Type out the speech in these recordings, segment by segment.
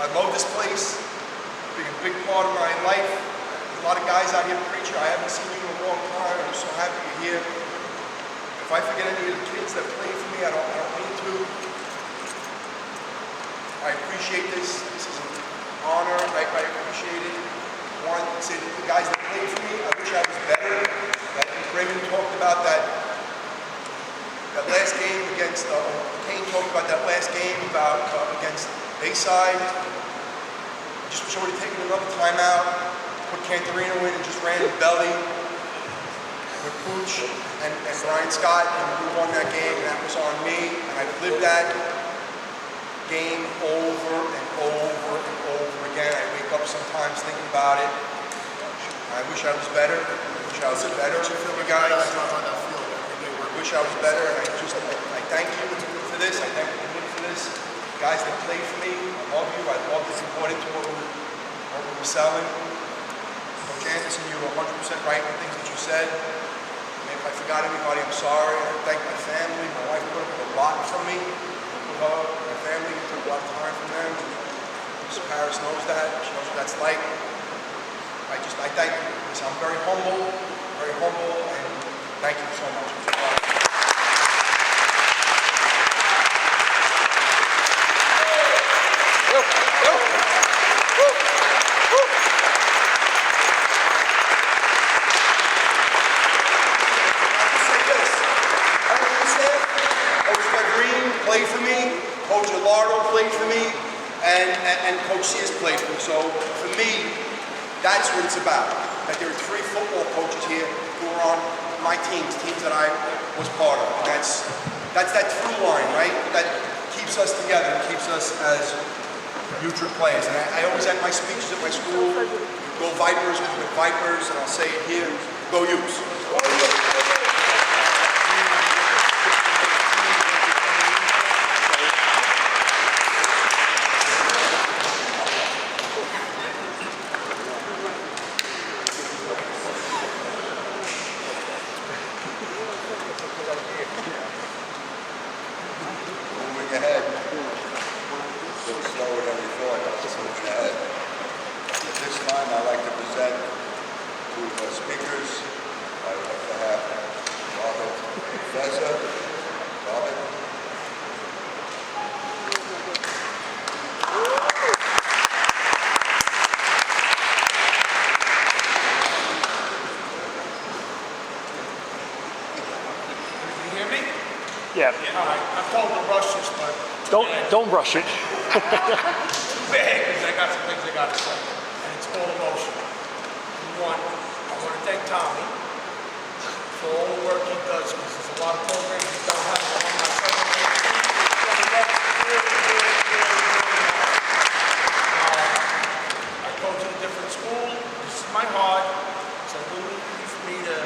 I love this place. It's been a big part of my life. There's a lot of guys out here preaching. I haven't seen you in a long time. I'm so happy you're here. If I forget any of the kids that play for me, I don't mean to. I appreciate this. This is an honor. I appreciate it. I want to say to the guys that played for me, I wish I was better. Raymond talked about that last game against, Kane talked about that last game against Bayside. I just wish I would have taken another timeout, put Cantorino in and just ran the belly with Pooch and Brian Scott, and we won that game, and that was on me. And I've lived that game over and over and over again. I wake up sometimes thinking about it. I wish I was better. I wish I was better for you guys. I wish I was better, and I thank you for this. I thank you for this. Guys that played for me, I love you. I love this important to what we're selling. Coach Anderson, you were 100% right in the things that you said. And if I forgot anybody, I'm sorry. I thank my family. My wife put up with a lot from me. My family took a lot of time from them. Miss Paris knows that. She knows what that's like. I thank you. I'm very humble, and thank you so much. Played for me, Coach Alardo played for me, and Coach Sears played for me. So for me, that's what it's about. That there are 3 football coaches here who are on my teams that I was part of. And that's that through line, right? That keeps us together, keeps us as Utrecht players. And I always end my speeches at my school, go Vipers with Vipers, and I'll say it here, go Utes. Ahead. A little slower than we thought. Just moving ahead. At this time, I'd like to present to the speakers. I would like to have Robert Feza. Robert. Can you hear me? Yeah. All right. I'm told to rush this, but don't rush it. too bad, because I got some things I got to say, and it's all emotional. One, I want to thank Tommy for all the work he does, because there's a lot of programs he don't have on my I coach at a different school. This is my heart. It's a little easy for me to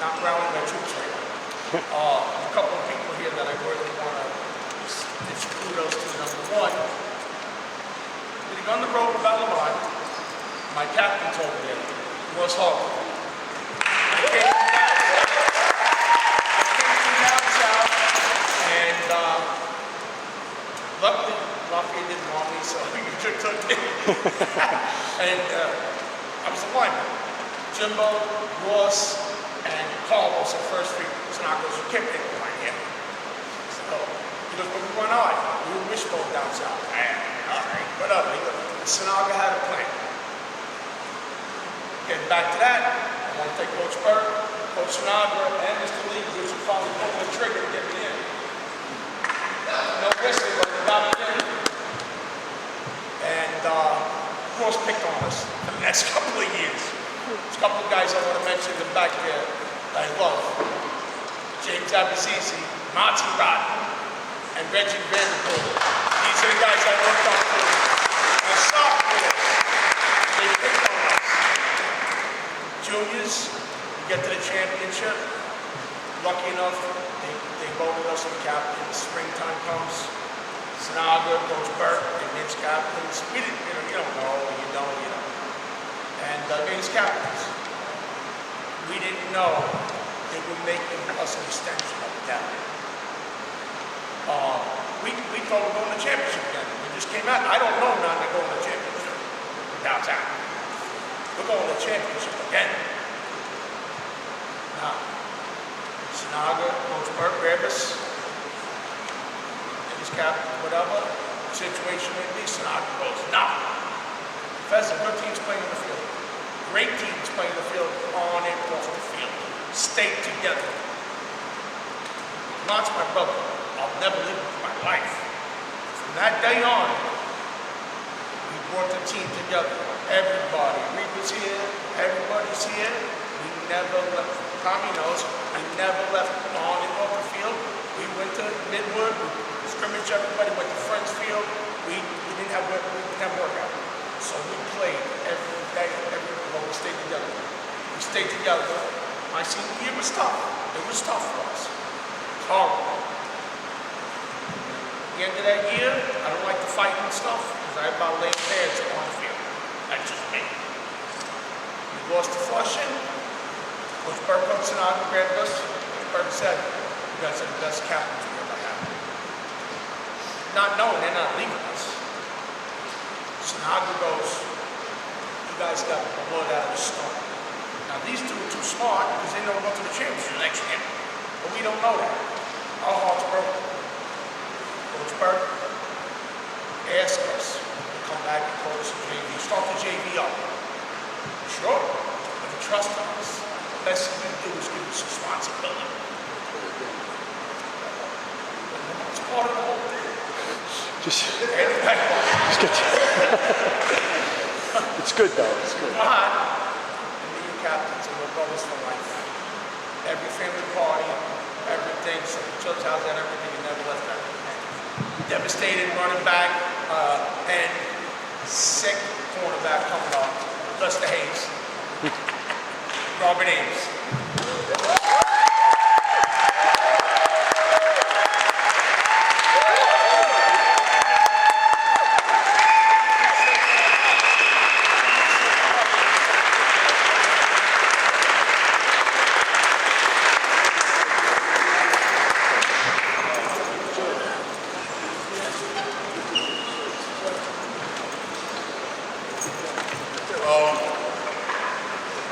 not rally my troops right now. A couple of people here that I really want to give kudos to. Number one, getting on the road with Balamon, my captain's over there, was horrible. I came from down south, and luckily, Lafayette didn't want me, so you took me. And I was the lineman. Jimbo, Ross, and Carlos, the first 3 Sinagos, you kept it behind him. So, he goes, but we went on. We were wishbone down south. All right, whatever. Sinaga had a plan. Getting back to that, I want to thank Coach Burke, Coach Sinaga, and Mr. Lee, which you finally pulled the trigger to get me in. No wrestling, but they got me in. And Ross picked on us for the next couple of years. There's a couple of guys I want to mention in the back there that I love. James Abazizi, Monty Rodden, and Reggie Vanderpool. These are the guys I worked on for. As sophomores, they picked on us. Juniors, we get to the championship. Lucky enough, they voted us as captains. Springtime comes. Sinaga, Coach Burke, they made us captains. We didn't, you don't know, you don't. And made us captains. We didn't know they were making us an extension of the captain. We thought we were going to the championship again. We just came I don't know none that go to the championship downtown. We're going to the championship again. Now, Sinaga, Coach Bert Rebus, and his captain, whatever situation may be, Sinaga goes, no. Pheasant, good teams playing in the field. Great teams playing in the field, on and off the field. Stay together. Lance, my brother, I'll never live with my life. From that day on, we brought the team together. Everybody, Reed was here, everybody's here. We never left. Tommy knows, we never left on and off the field. We went to Midwood, we scrimmaged everybody, went to Friends Field. We didn't have workout. So we played every day, we stayed together. We stayed together. My senior year was tough. It was tough for us. Horrible. At the end of that year, I don't like to fight and stuff because I about laying heads on the field. That's just me. We lost to Flushing. Coach Burke comes in and grabbed us. Coach Burke said, you guys are the best captains we ever had. Not knowing they're not leaving us. Sinaga goes, you guys got the blood out of the stone. Now these two are too smart because they know we're going to the championship next year. But we don't know that. Our heart's broken. Coach Burke asked us to come back and coach the JV. Start the JV up. Sure, but he trusted us. The best thing we do is give us responsibility. It's part of the whole thing. Just get It's good though. It's good. Come on. And me and captains and we're brothers for life. Every family party, everything, so the church house and everything, and never left that. Devastated running back, and sick cornerback coming up. Lester Hayes. Robert Ames.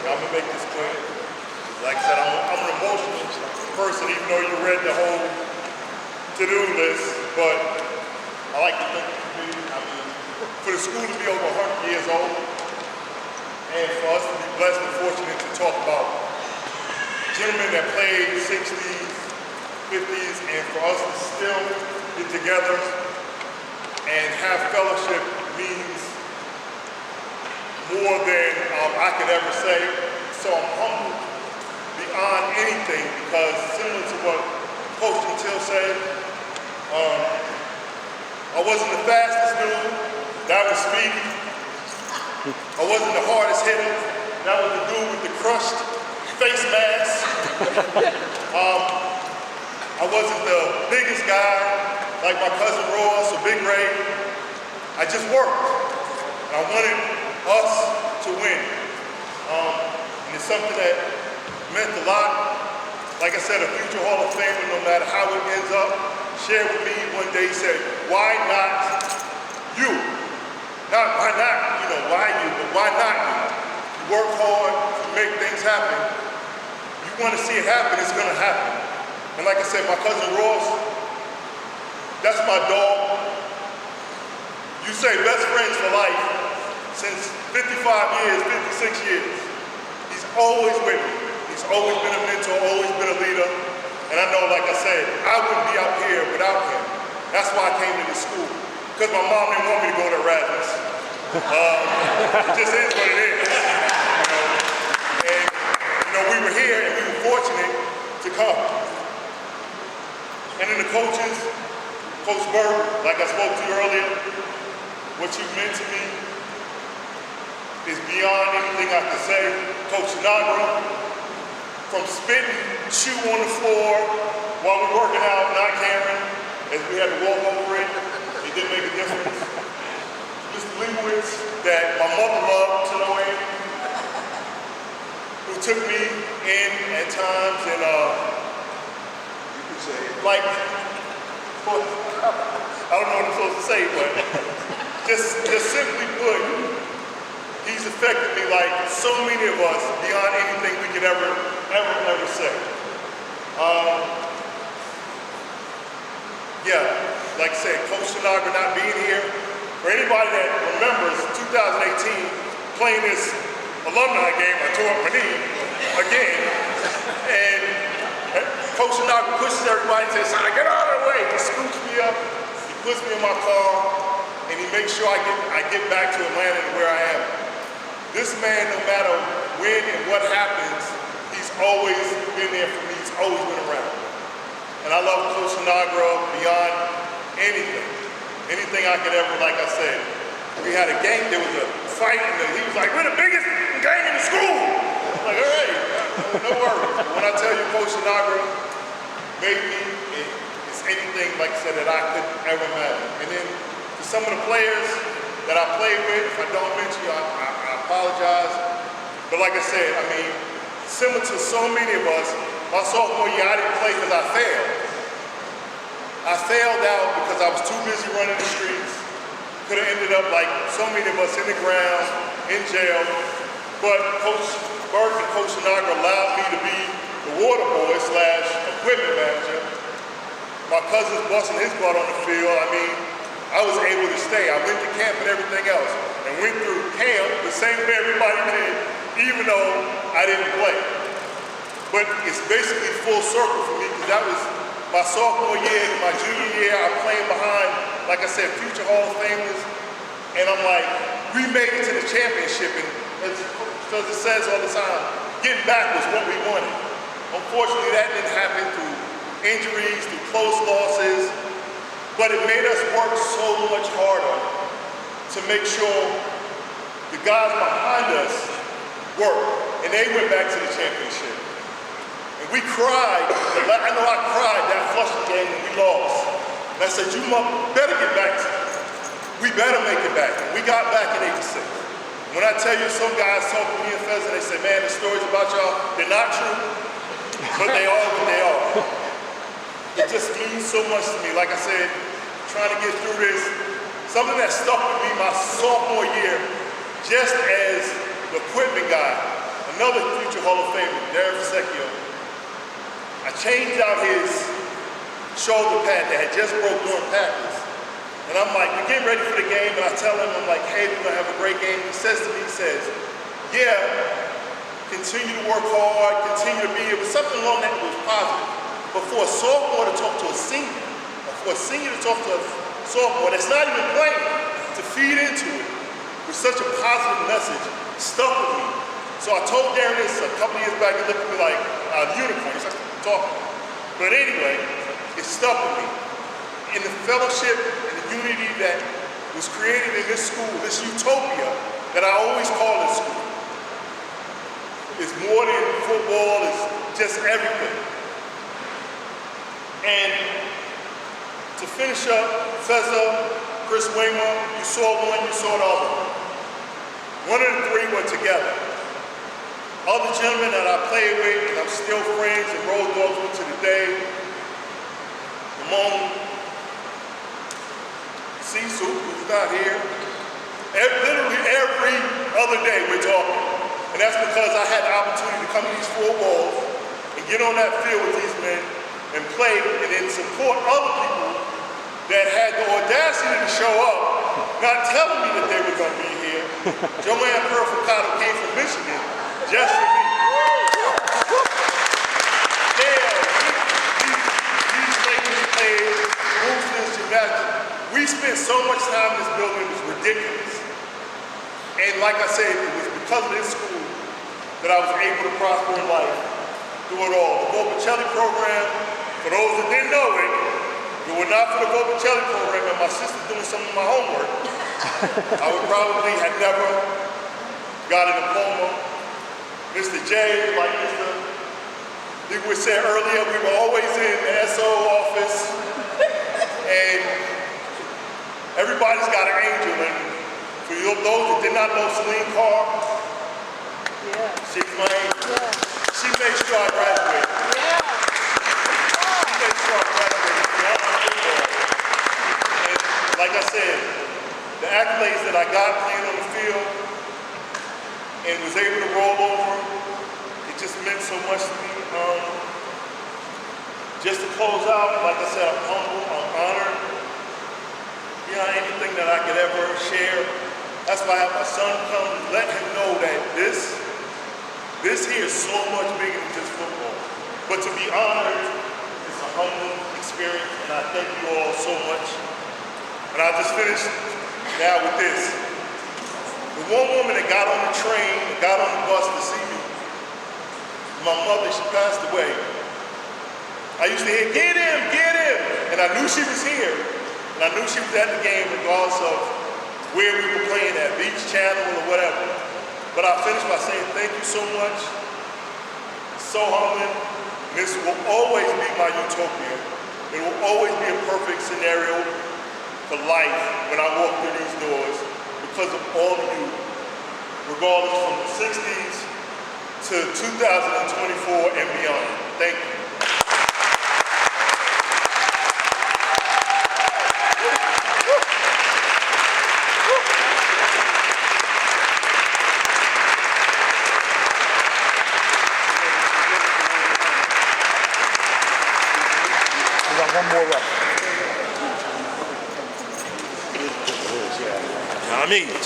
I'm gonna make this quick. Like I said, I'm an emotional person, even though you read the whole to-do list. But I like to thank the community. I mean, for the school to be over 100 years old, and for us to be blessed and fortunate to talk about gentlemen that played 60s, 50s, and for us to still get together and have fellowship means more than I could ever say. So I'm humbled beyond anything because similar to what Coach Until said, I wasn't the fastest dude, that was Speedy. I wasn't the hardest hitter, that was the dude with the crushed face mask. I wasn't the biggest guy like my cousin Ross or Big Ray. I just worked. And I wanted us to win. And it's something that meant a lot. Like I said, a future Hall of Famer, no matter how it ends up, shared with me one day, he said, why not you? Not why not, why you, but why not you? You work hard, you make things happen. You want to see it happen, it's going to happen. And like I said, my cousin Ross, that's my dog. You say best friends for life. Since 55 years, 56 years, he's always with me. He's always been a mentor, always been a leader. And I know, like I said, I wouldn't be out here without him. That's why I came to this school. Because my mom didn't want me to go to Erasmus. It just is what it is. And we were here and we were fortunate to come. And then the coaches, Coach Burke, like I spoke to you earlier, what you meant to me is beyond anything I can say. Coach Nagra, from spitting chew on the floor while we're working out, not caring, as we had to walk over it, it didn't make a difference. Mr. Leibowitz, that my mother loved to no end, who took me in at times and you could say, like, I don't know what I'm supposed to say, but affected me like so many of us beyond anything we could ever say. Yeah, like I said, Coach Sinagra not being here. For anybody that remembers 2018 playing this alumni game, I tore up my knee again, and Coach Sinagra pushes everybody and says, "Son, get out of the way." He scoops me up, he puts me in my car, and he makes sure I get back to Atlanta and where I am. This man, no matter when and what happens, he's always been there for me. He's always been around. And I love Coach Sinagra beyond anything I could ever, like I said. We had a game, there was a fight, and he was like, "We're the biggest gang in the school." I'm like, all right, no worries. When I tell you Coach Sinagra made me, it's anything, like I said, that I could ever imagine. And then to some of the players that I played with, if I don't mention you, I apologize. But like I said, I mean, similar to so many of us, my sophomore year, I didn't play because I failed. I failed out because I was too busy running the streets. Could have ended up like so many of us in the ground, in jail. But Coach Burke and Coach Sinagra allowed me to be the water boy / equipment manager. My cousin's busting his butt on the field. I mean, I was able to stay. I went to camp and everything else, and went through camp the same way everybody did, even though I didn't play. But it's basically full circle for me because that was my sophomore year and my junior year. I'm playing behind, like I said, future Hall of Famers. And I'm like, we made it to the championship. And as it says all the time, getting back was what we wanted. Unfortunately, that didn't happen through injuries, through close losses. But it made us work so much harder to make sure the guys behind us worked. And they went back to the championship. And we cried, I know I cried that Flushing game when we lost. And I said, you better get back. We better make it back. And we got back in '86. When I tell you some guys talk to me in Pheasant, they say, man, the stories about y'all, they're not true, but they are what they are. It just means so much to me. Like I said, trying to get through this, something that stuck with me my sophomore year, just as the equipment guy, another future Hall of Famer, Darren Secchio. I changed out his shoulder pad that had just broke during practice. And I'm like, we're getting ready for the game, and I tell him, I'm like, hey, we're gonna have a great game. He says to me, he says, yeah, continue to work hard, continue to be, it was something along that was positive. But for a sophomore to talk to a senior, or for a senior to talk to a sophomore that's not even playing, to feed into it with such a positive message, stuck with me. So I told Darren this a couple years back, he looked at me like, the unicorn, he's like, talking. But anyway, it stuck with me. In the fellowship and the unity that was created in this school, this utopia that I always call this school, is more than football, it's just everything. And to finish up, Fezza, Chris Waymer, you saw one, you saw the other. One of the three were together. Other gentlemen that I played with, and I'm still friends and road dogs with to the day, Ramon, Cecil, who's not here, literally every other day we're talking. And that's because I had the opportunity to come to these four walls and get on that field with these men and play and then support other people that had the audacity to show up, not telling me that they were going to be here. Joanne Perfecado came from Michigan just for me. These ladies played Roosters, gymnastics. We spent so much time in this building, it was ridiculous. And like I said, it was because of this school that I was able to prosper in life through it all. The Bobacelli program, for those that didn't know it, if it were not for the Bobacelli program and my sister doing some of my homework, I would probably have never got a diploma. Mr. J, like Mr. Digwood said earlier, we were always in the SO office, and everybody's got an angel. And for those that did not know Celine Carr, she's my angel. She made sure I graduated. She made sure I graduated. And like I said, the accolades that I got playing on the field, and was able to roll over. It just meant so much to me. Just to close out, like I said, I'm humble, I'm honored. Beyond anything that I could ever share. That's why I have my son come and let him know that this here is so much bigger than just football. But to be honored is a humbling experience, and I thank you all so much. And I'll just finish now with this. The one woman that got on the train, that got on the bus to see me, my mother, she passed away. I used to hear, get him, and I knew she was here. And I knew she was at the game regardless of where we were playing at, Beach Channel or whatever. But I finished by saying thank you so much. It's so humbling. This will always be my utopia. It will always be a perfect scenario for life when I walk through these doors because of all of you, regardless from the 60s to 2024 and beyond. Thank you. One more left.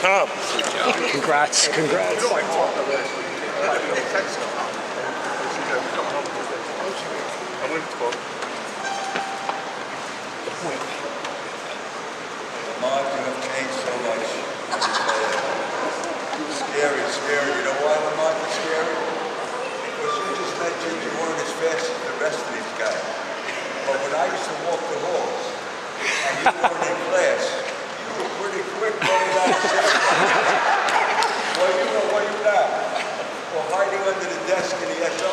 Tom. Congrats. Mark, you have changed so much. Scary. You know why, Lamont, it's scary? Because you just mentioned you weren't as fast as the rest of these guys. But when I used to walk the halls, and you weren't in class, you were pretty quick running out of safety. Well, you know what you got? Or hiding under the desk in the SO